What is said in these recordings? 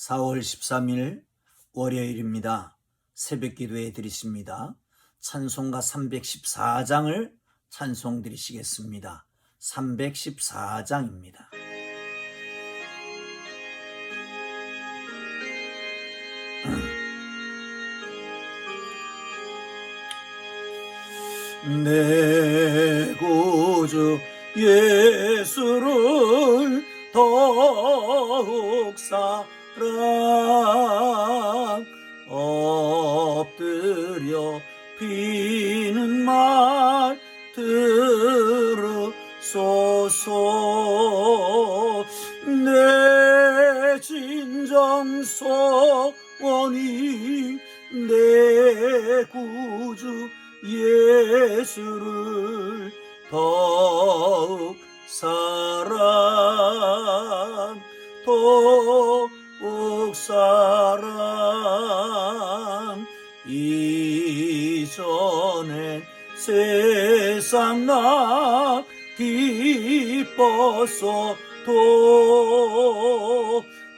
4월 13일 월요일입니다. 새벽 기도에 드리십니다. 찬송가 314장을 찬송 드리시겠습니다. 314장입니다. 내 구주 예수를 더욱 사랑 엎드려 비는 말 들으소서. 내 진정 소원이 내 구주 예수를 더욱 사랑 더욱 사랑. 이전엔 세상 나 기뻤어도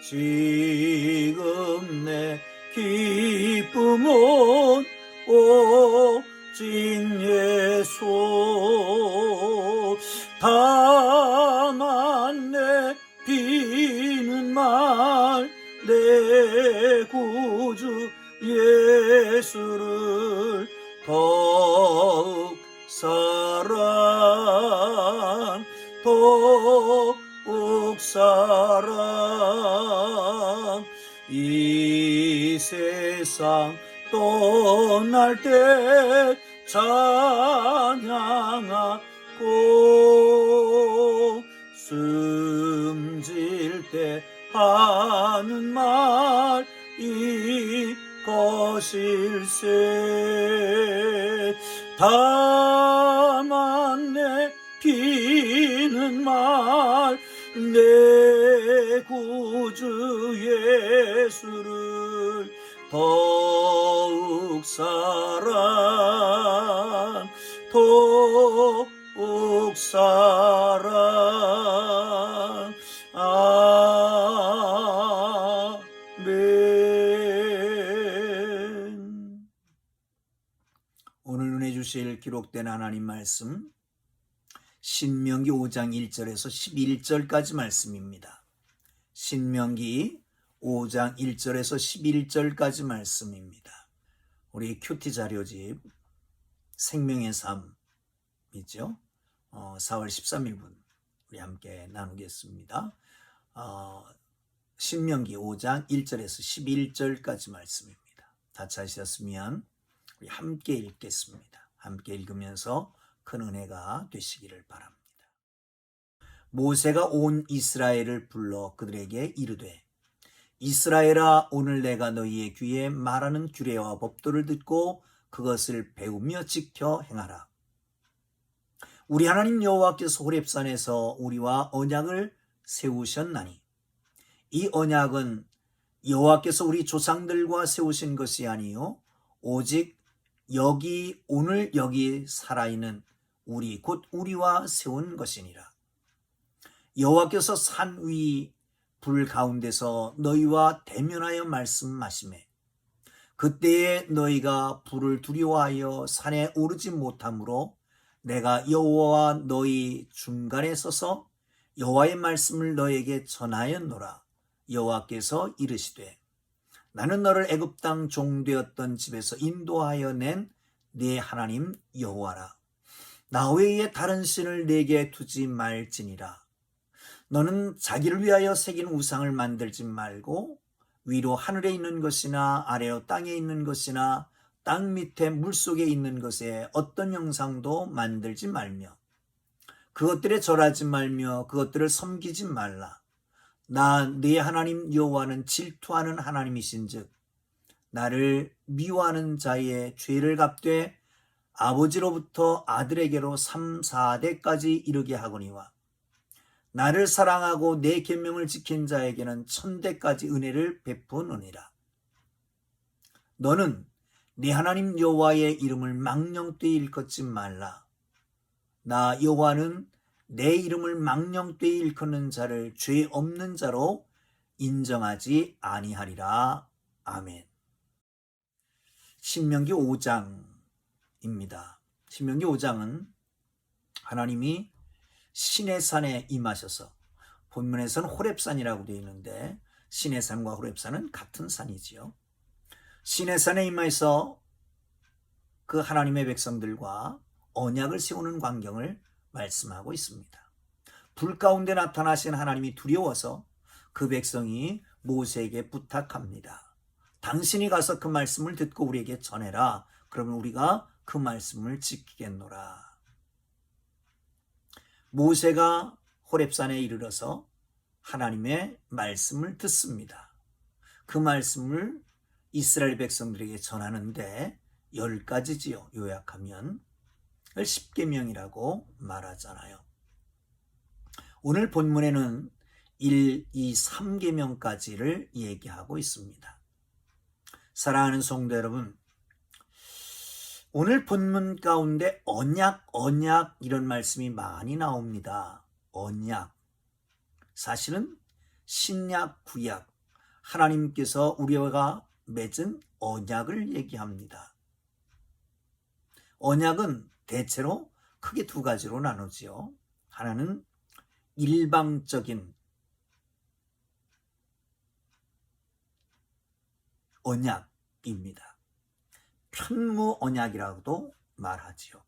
지금 내 기쁨은 오직 예수. 다만 내 비는 말 내 구주 예수를 더욱 사랑 더욱 사랑. 이 세상 떠날 때 찬양하고 숨질 때 하는 말 이것일세. 다만 내 비는 말 내 구주 예수를 더욱 사랑 더욱 사랑. 아멘. 오늘 은혜 주실 기록된 하나님 말씀 신명기 5장 1절에서 11절까지 말씀입니다. 신명기 5장 1절에서 11절까지 말씀입니다. 우리 큐티 자료집 생명의 삶이죠. 4월 13일분 우리 함께 나누겠습니다. 신명기 5장 1절에서 11절까지 말씀입니다. 다 찾으셨으면 우리 함께 읽겠습니다. 함께 읽으면서 큰 은혜가 되시기를 바랍니다. 모세가 온 이스라엘을 불러 그들에게 이르되 이스라엘아, 오늘 내가 너희의 귀에 말하는 규례와 법도를 듣고 그것을 배우며 지켜 행하라. 우리 하나님 여호와께서 호렙산에서 우리와 언약을 세우셨나니 이 언약은 여호와께서 우리 조상들과 세우신 것이 아니요 오직 오늘 여기 살아있는 우리 곧 우리와 세운 것이니라. 여호와께서 산 위 불 가운데서 너희와 대면하여 말씀하시매 그때에 너희가 불을 두려워하여 산에 오르지 못하므로 내가 여호와와 너희 중간에 서서 여호와의 말씀을 너희에게 전하였노라. 여호와께서 이르시되 나는 너를 애굽 땅 종되었던 집에서 인도하여 낸 네 하나님 여호와라. 나 외에 다른 신을 내게 두지 말지니라. 너는 자기를 위하여 새긴 우상을 만들지 말고 위로 하늘에 있는 것이나 아래로 땅에 있는 것이나 땅 밑에 물속에 있는 것에 어떤 형상도 만들지 말며 그것들에 절하지 말며 그것들을 섬기지 말라. 나 네 하나님 여호와는 질투하는 하나님이신즉 나를 미워하는 자의 죄를 갚되 아버지로부터 아들에게로 3, 4대까지 이르게 하거니와 나를 사랑하고 내 계명을 지킨 자에게는 1000대까지 은혜를 베푸느니라. 너는 네 하나님 여호와의 이름을 망령되이 일컫지 말라. 나 여호와는 내 이름을 망령되이 일컫는 자를 죄 없는 자로 인정하지 아니하리라. 아멘. 신명기 5장입니다. 신명기 5장은 하나님이 시내산에 임하셔서, 본문에서는 호렙산이라고 되어 있는데 시내산과 호렙산은 같은 산이지요. 시내산에 임하여서 그 하나님의 백성들과 언약을 세우는 광경을 말씀하고 있습니다. 불 가운데 나타나신 하나님이 두려워서 그 백성이 모세에게 부탁합니다. 당신이 가서 그 말씀을 듣고 우리에게 전해라. 그러면 우리가 그 말씀을 지키겠노라. 모세가 호렙산에 이르러서 하나님의 말씀을 듣습니다. 그 말씀을 이스라엘 백성들에게 전하는데 10가지지요. 요약하면 10계명이라고 말하잖아요. 오늘 본문에는 1, 2, 3계명까지를 얘기하고 있습니다. 사랑하는 성도 여러분, 오늘 본문 가운데 언약 이런 말씀이 많이 나옵니다. 언약. 사실은 신약, 구약, 하나님께서 우리와 맺은 언약을 얘기합니다. 언약은 대체로 크게 두 가지로 나누지요. 하나는 일방적인 언약입니다. 편무 언약이라고도 말하지요.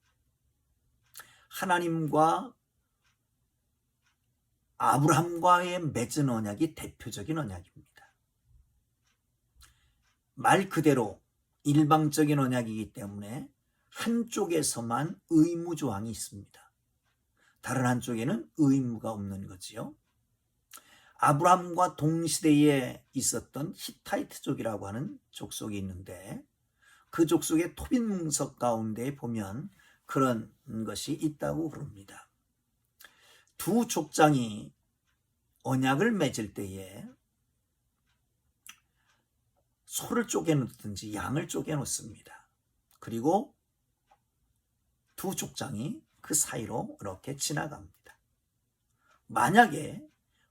하나님과 아브라함과의 맺은 언약이 대표적인 언약입니다. 말 그대로 일방적인 언약이기 때문에 한쪽에서만 의무 조항이 있습니다. 다른 한쪽에는 의무가 없는 거지요. 아브라함과 동시대에 있었던 히타이트족이라고 하는 족속이 있는데 그 족속의 토빈 문서 가운데 보면 그런 것이 있다고 그럽니다. 두 족장이 언약을 맺을 때에 소를 쪼개놓든지 양을 쪼개놓습니다. 그리고 두 족장이 그 사이로 이렇게 지나갑니다. 만약에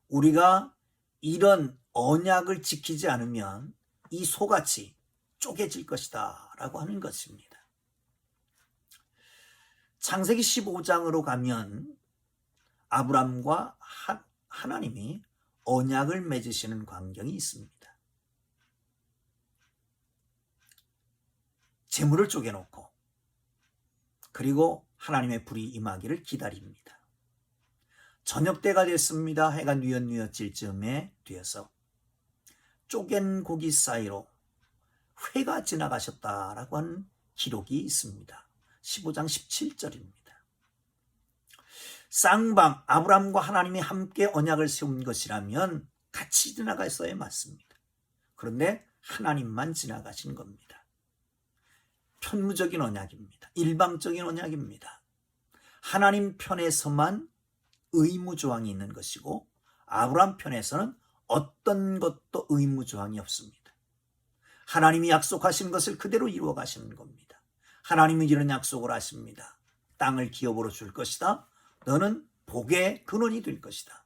우리가 이런 언약을 지키지 않으면 이 소같이 쪼개질 것이다 라고 하는 것입니다. 창세기 15장으로 가면 아브람과 하나님이 언약을 맺으시는 광경이 있습니다. 재물을 쪼개놓고 그리고 하나님의 불이 임하기를 기다립니다. 저녁 때가 됐습니다. 해가 뉘엿뉘엿질 즈음에 되어서 쪼갠 고기 사이로 회가 지나가셨다라고 하는 기록이 있습니다. 15장 17절입니다. 쌍방 아브람과 하나님이 함께 언약을 세운 것이라면 같이 지나갔어야 맞습니다. 그런데 하나님만 지나가신 겁니다. 편무적인 언약입니다. 일방적인 언약입니다. 하나님 편에서만 의무조항이 있는 것이고 아브람 편에서는 어떤 것도 의무조항이 없습니다. 하나님이 약속하신 것을 그대로 이루어 가시는 겁니다. 하나님은 이런 약속을 하십니다. 땅을 기업으로 줄 것이다. 너는 복의 근원이 될 것이다.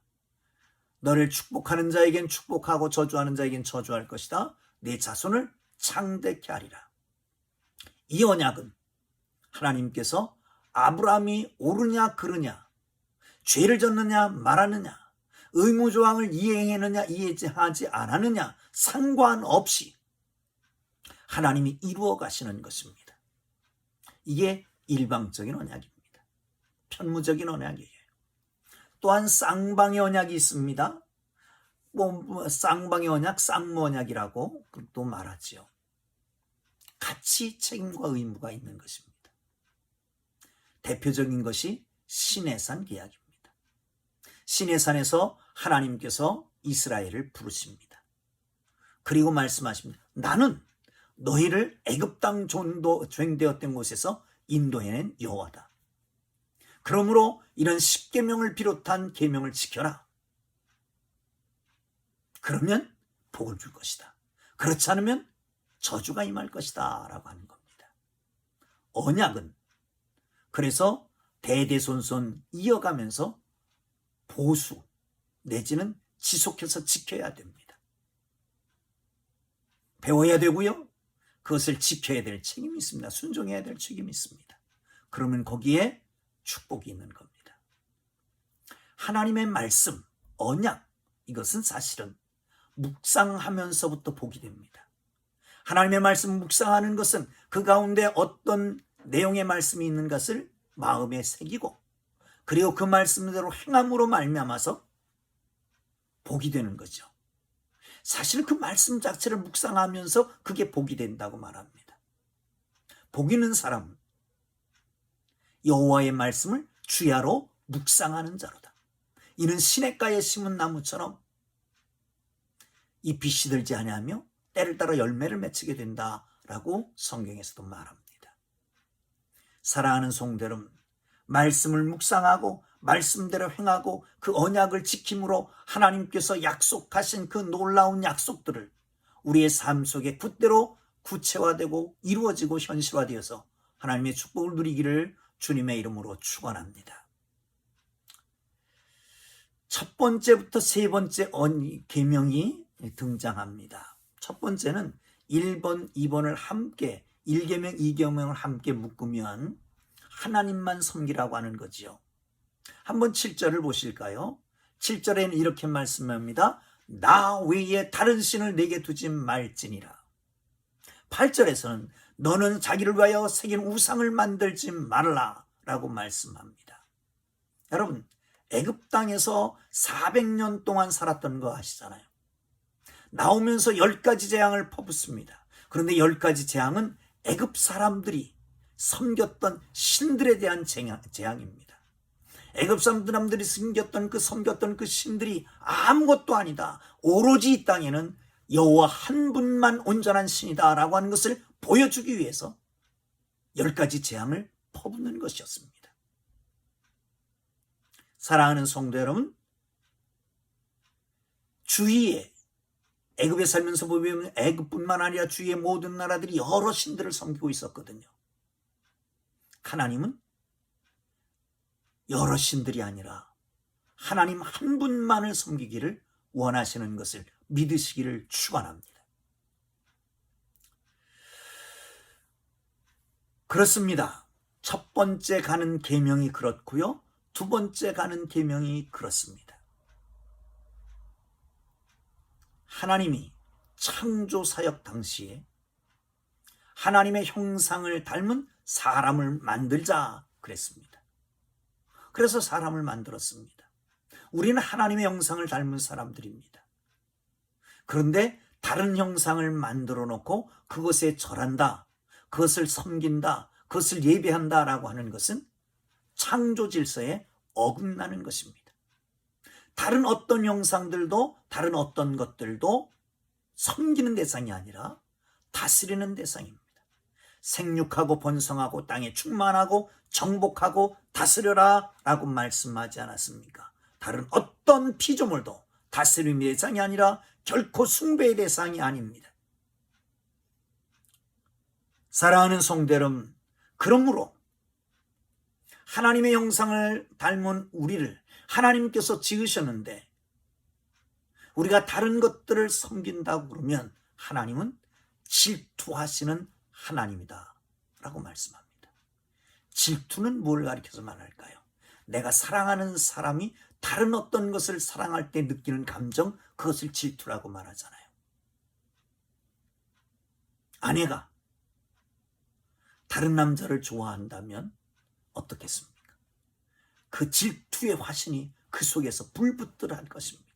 너를 축복하는 자에겐 축복하고 저주하는 자에겐 저주할 것이다. 내 자손을 창대케 하리라. 이 언약은 하나님께서 아브라함이 옳으냐 그르냐, 죄를 졌느냐 말하느냐, 의무조항을 이행했느냐 이행하지 않았느냐 상관없이 하나님이 이루어 가시는 것입니다. 이게 일방적인 언약입니다. 편무적인 언약이에요. 또한 쌍방의 언약이 있습니다. 쌍방의 언약, 쌍무 언약이라고 또 말하지요. 같이 책임과 의무가 있는 것입니다. 대표적인 것이 시내산 계약입니다. 시내산에서 하나님께서 이스라엘을 부르십니다. 그리고 말씀하십니다. 나는 너희를 애굽 땅 종되었던 곳에서 인도해낸 여호와다. 그러므로 이런 10계명을 비롯한 계명을 지켜라. 그러면 복을 줄 것이다. 그렇지 않으면 저주가 임할 것이다 라고 하는 겁니다. 언약은 그래서 대대손손 이어가면서 보수 내지는 지속해서 지켜야 됩니다. 배워야 되고요. 그것을 지켜야 될 책임이 있습니다. 순종해야 될 책임이 있습니다. 그러면 거기에 축복이 있는 겁니다. 하나님의 말씀, 언약, 이것은 사실은 묵상하면서부터 복이 됩니다. 하나님의 말씀 묵상하는 것은 그 가운데 어떤 내용의 말씀이 있는 것을 마음에 새기고 그리고 그 말씀대로 행함으로 말미암아서 복이 되는 거죠. 사실 그 말씀 자체를 묵상하면서 그게 복이 된다고 말합니다. 복 있는 사람은 여호와의 말씀을 주야로 묵상하는 자로다. 이는 시냇가에 심은 나무처럼 잎이 시들지 아니하며 때를 따라 열매를 맺히게 된다라고 성경에서도 말합니다. 사랑하는 성도 여러분, 말씀을 묵상하고 말씀대로 행하고 그 언약을 지킴으로 하나님께서 약속하신 그 놀라운 약속들을 우리의 삶 속에 굳대로 구체화되고 이루어지고 현실화되어서 하나님의 축복을 누리기를 주님의 이름으로 축원합니다. 첫 번째부터 세 번째 계명이 등장합니다. 첫 번째는 1번, 2번을 함께 1계명, 2계명을 함께 묶으면 하나님만 섬기라고 하는 거지요. 한번 7절을 보실까요? 7절에는 이렇게 말씀합니다. 나 외에 다른 신을 내게 두지 말지니라. 8절에서는 너는 자기를 위하여 새긴 우상을 만들지 말라 라고 말씀합니다. 여러분, 애굽 땅에서 400년 동안 살았던 거 아시잖아요. 나오면서 10가지 재앙을 퍼붓습니다. 그런데 10가지 재앙은 애굽 사람들이 섬겼던 신들에 대한 재앙입니다. 애굽 사람들이 섬겼던 그 신들이 아무것도 아니다. 오로지 이 땅에는 여호와 한 분만 온전한 신이다라고 하는 것을 보여주기 위해서 10가지 재앙을 퍼붓는 것이었습니다. 사랑하는 성도 여러분, 주위에 애굽에 살면서 보면 애굽뿐만 아니라 주위의 모든 나라들이 여러 신들을 섬기고 있었거든요. 하나님은 여러 신들이 아니라 하나님 한 분만을 섬기기를 원하시는 것을 믿으시기를 축원합니다. 그렇습니다. 첫 번째 가는 계명이 그렇고요. 두 번째 가는 계명이 그렇습니다. 하나님이 창조 사역 당시에 하나님의 형상을 닮은 사람을 만들자 그랬습니다. 그래서 사람을 만들었습니다. 우리는 하나님의 형상을 닮은 사람들입니다. 그런데 다른 형상을 만들어 놓고 그것에 절한다, 그것을 섬긴다, 그것을 예배한다라고 하는 것은 창조 질서에 어긋나는 것입니다. 다른 어떤 형상들도 다른 어떤 것들도 섬기는 대상이 아니라 다스리는 대상입니다. 생육하고 번성하고 땅에 충만하고 정복하고 다스려라 라고 말씀하지 않았습니까? 다른 어떤 피조물도 다스림의 대상이 아니라 결코 숭배의 대상이 아닙니다. 사랑하는 성도 여러분, 그러므로 하나님의 형상을 닮은 우리를 하나님께서 지으셨는데 우리가 다른 것들을 섬긴다고 그러면 하나님은 질투하시는 하나님이다 라고 말씀합니다. 질투는 뭘 가리켜서 말할까요? 내가 사랑하는 사람이 다른 어떤 것을 사랑할 때 느끼는 감정, 그것을 질투라고 말하잖아요. 아내가 다른 남자를 좋아한다면 어떻겠습니까? 그 질투의 화신이 그 속에서 불붙더라 할 것입니다.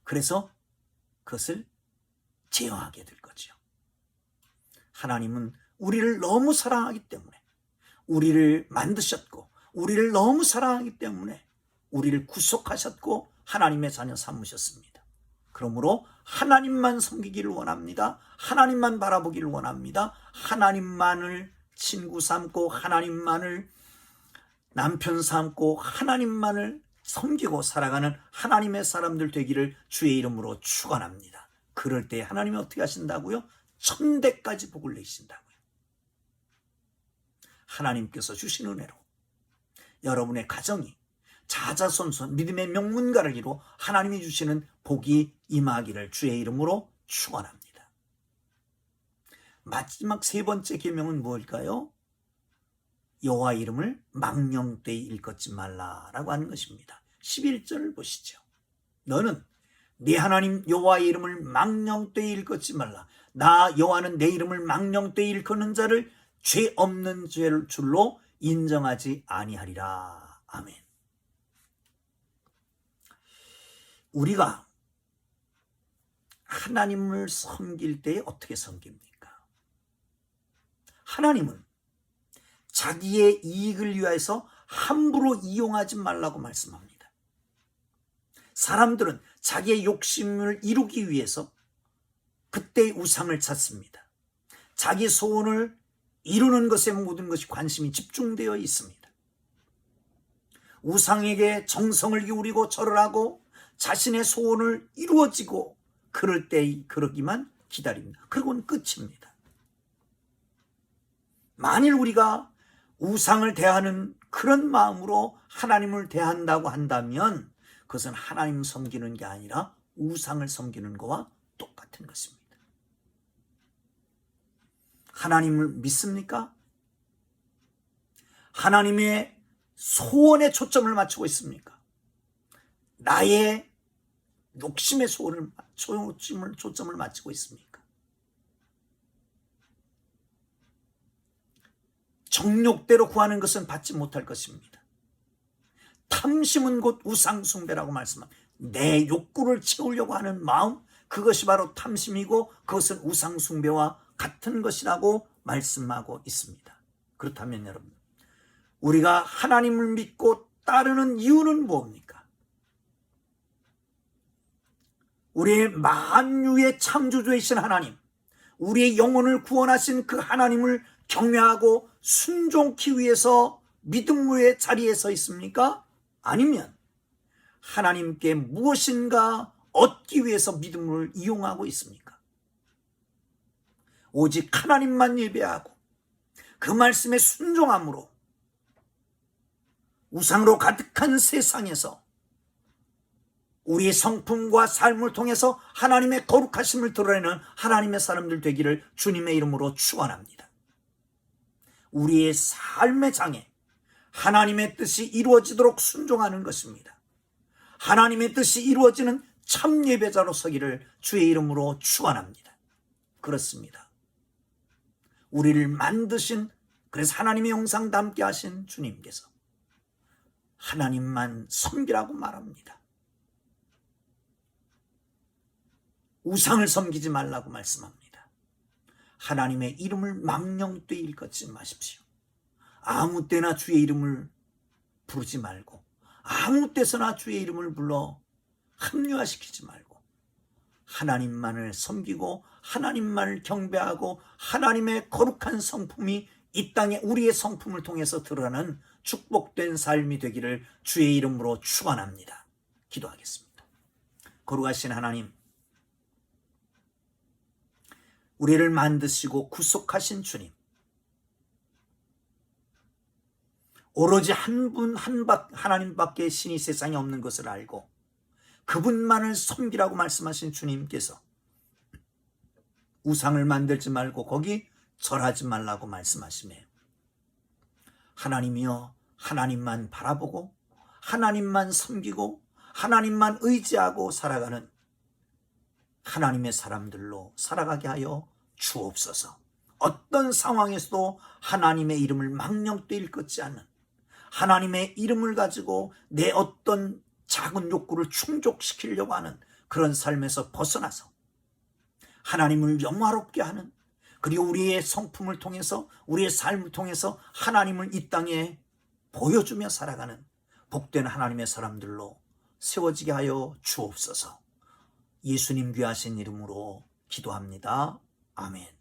그래서 그것을 제어하게 될 거죠. 하나님은 우리를 너무 사랑하기 때문에, 우리를 만드셨고 우리를 너무 사랑하기 때문에 우리를 구속하셨고 하나님의 자녀 삼으셨습니다. 그러므로 하나님만 섬기기를 원합니다. 하나님만 바라보기를 원합니다. 하나님만을 친구 삼고 하나님만을 남편 삼고 하나님만을 섬기고 살아가는 하나님의 사람들 되기를 주의 이름으로 축원합니다. 그럴 때 하나님이 어떻게 하신다고요? 1000대까지 복을 내신다고요. 하나님께서 주신 은혜로 여러분의 가정이 자자손손 믿음의 명문가를 이루어 하나님이 주시는 복이 임하기를 주의 이름으로 축원합니다. 마지막 세 번째 계명은 무엇일까요? 여호와 이름을 망령되이 일컫지 말라라고 하는 것입니다. 11절을 보시죠. 너는 네 하나님 여호와의 이름을 망령되이 일컫지 말라. 나 여호와는 내 이름을 망령되이 일컫는 자를 죄 없는 줄로 인정하지 아니하리라. 아멘. 우리가 하나님을 섬길 때 어떻게 섬깁니까? 하나님은 자기의 이익을 위하여서 함부로 이용하지 말라고 말씀합니다. 사람들은 자기의 욕심을 이루기 위해서 그때 우상을 찾습니다. 자기 소원을 이루는 것에 모든 것이 관심이 집중되어 있습니다. 우상에게 정성을 기울이고 절을 하고 자신의 소원을 이루어지고 그럴 때 그러기만 기다립니다. 그리고는 끝입니다. 만일 우리가 우상을 대하는 그런 마음으로 하나님을 대한다고 한다면 그것은 하나님 섬기는 게 아니라 우상을 섬기는 것과 똑같은 것입니다. 하나님을 믿습니까? 하나님의 소원에 초점을 맞추고 있습니까? 나의 욕심의 초점을 맞추고 있습니까? 정욕대로 구하는 것은 받지 못할 것입니다. 탐심은 곧 우상숭배라고 말씀합니다. 내 욕구를 채우려고 하는 마음, 그것이 바로 탐심이고 그것은 우상숭배와 같은 것이라고 말씀하고 있습니다. 그렇다면 여러분, 우리가 하나님을 믿고 따르는 이유는 뭡니까? 우리의 만유의 창조주이신 하나님, 우리의 영혼을 구원하신 그 하나님을 경외하고 순종케 위해서 믿음의 자리에 서 있습니까? 아니면 하나님께 무엇인가 얻기 위해서 믿음을 이용하고 있습니까? 오직 하나님만 예배하고 그 말씀에 순종함으로 우상으로 가득한 세상에서 우리의 성품과 삶을 통해서 하나님의 거룩하심을 드러내는 하나님의 사람들 되기를 주님의 이름으로 축원합니다. 우리의 삶의 장에 하나님의 뜻이 이루어지도록 순종하는 것입니다. 하나님의 뜻이 이루어지는 참 예배자로 서기를 주의 이름으로 축원합니다. 그렇습니다. 우리를 만드신, 그래서 하나님의 형상 닮게 하신 주님께서 하나님만 섬기라고 말합니다. 우상을 섬기지 말라고 말씀합니다. 하나님의 이름을 망령되이 일컫지 마십시오. 아무 때나 주의 이름을 부르지 말고 아무 때서나 주의 이름을 불러 합리화시키지 말고 하나님만을 섬기고 하나님만을 경배하고 하나님의 거룩한 성품이 이 땅에 우리의 성품을 통해서 드러나는 축복된 삶이 되기를 주의 이름으로 축원합니다. 기도하겠습니다. 거룩하신 하나님, 우리를 만드시고 구속하신 주님, 오로지 한 분 하나님밖에 신이 세상에 없는 것을 알고 그분만을 섬기라고 말씀하신 주님께서 우상을 만들지 말고 거기 절하지 말라고 말씀하시네. 하나님이여, 하나님만 바라보고 하나님만 섬기고 하나님만 의지하고 살아가는 하나님의 사람들로 살아가게 하여 주옵소서. 어떤 상황에서도 하나님의 이름을 망령되이 일컫지 않는, 하나님의 이름을 가지고 내 어떤 작은 욕구를 충족시키려고 하는 그런 삶에서 벗어나서 하나님을 영화롭게 하는, 그리고 우리의 성품을 통해서 우리의 삶을 통해서 하나님을 이 땅에 보여주며 살아가는 복된 하나님의 사람들로 세워지게 하여 주옵소서. 예수님 귀하신 이름으로 기도합니다. 아멘.